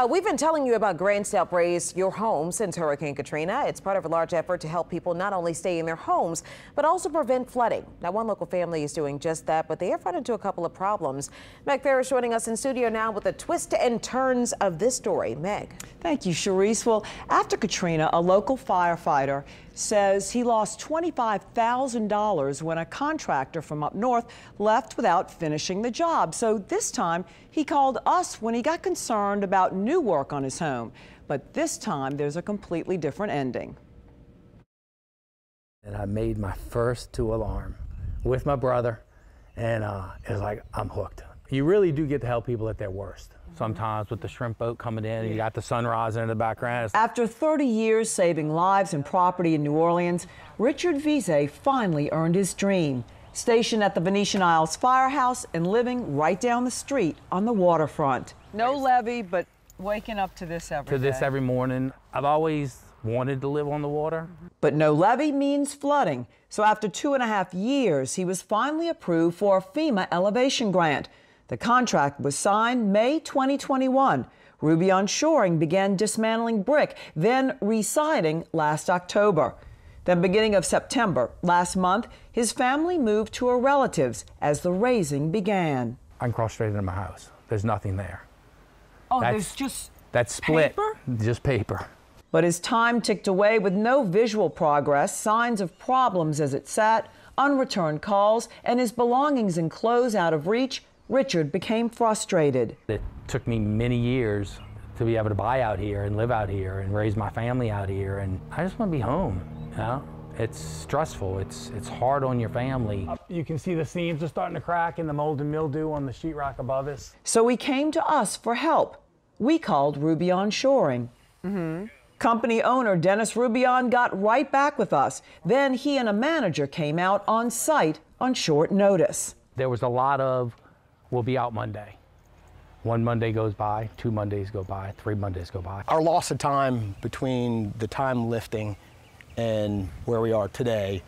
We've been telling you about grants to help raise your home since Hurricane Katrina. It's part of a large effort to help people not only stay in their homes, but also prevent flooding. Now, one local family is doing just that, but they have run into a couple of problems. Meg Fair is joining us in studio now with the twists and turns of this story. Meg. Thank you, Charisse. Well, after Katrina, a local firefighter says he lost $25,000 when a contractor from up north left without finishing the job. So this time he called us when he got concerned about new work on his home. But this time there's a completely different ending. And I made my first 2 alarm with my brother, and it was like, I'm hooked. You really do get to help people at their worst. Sometimes with the shrimp boat coming in, and you got the sun rising in the background. After 30 years saving lives and property in New Orleans, Richard Veazey finally earned his dream. Stationed at the Venetian Isles firehouse and living right down the street on the waterfront. No levee, but waking up to this every day. Every morning. I've always wanted to live on the water. But no levee means flooding. So after 2.5 years, he was finally approved for a FEMA elevation grant. The contract was signed May 2021. Rubion Shoring began dismantling brick, then re-siding last October. Then beginning of September, last month, his family moved to a relative's as the raising began. I can cross straight into my house. There's nothing there. Oh, there's just that's split. Paper? Just paper. But as time ticked away with no visual progress, signs of problems as it sat, unreturned calls, and his belongings and clothes out of reach, Richard became frustrated. It took me many years to be able to buy out here and live out here and raise my family out here, and I just want to be home, you know? It's stressful, it's hard on your family. You can see the seams are starting to crack and the mold and mildew on the sheetrock above us. So he came to us for help. We called Rubion Shoring. Company owner Dennis Rubion got right back with us. Then he and a manager came out on site on short notice. There was a lot of, we'll be out Monday. 1 Monday goes by, 2 Mondays go by, 3 Mondays go by. Our loss of time between the time lifting and where we are today,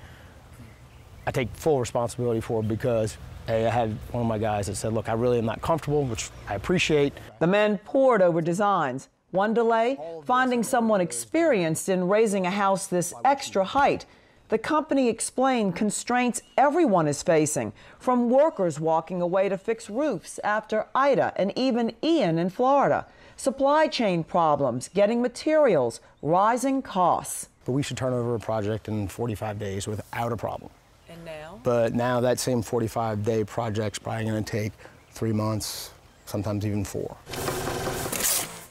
I take full responsibility for because I had one of my guys that said, look, I really am not comfortable, which I appreciate. The men pored over designs. One delay, finding someone experienced in raising a house this extra height. The company explained constraints everyone is facing, from workers walking away to fix roofs after Ida and even Ian in Florida, supply chain problems, getting materials, rising costs. But we should turn over a project in 45 days without a problem. And now? But now that same 45-day project's probably going to take 3 months, sometimes even 4.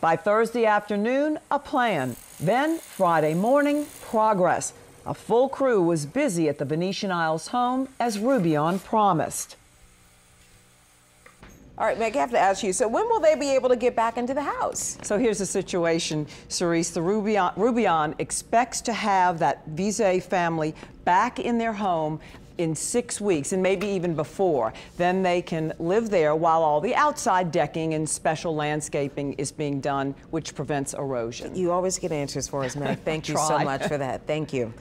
By Thursday afternoon, a plan. Then Friday morning, progress. A full crew was busy at the Venetian Isles home as Rubion promised. All right, Meg, I have to ask you, so when will they be able to get back into the house? So here's the situation, Cerise. The Rubion expects to have that Veazey family back in their home in 6 weeks, and maybe even before. Then they can live there while all the outside decking and special landscaping is being done, which prevents erosion. You always get answers for us, Meg. Thank you so much for that. Thank you.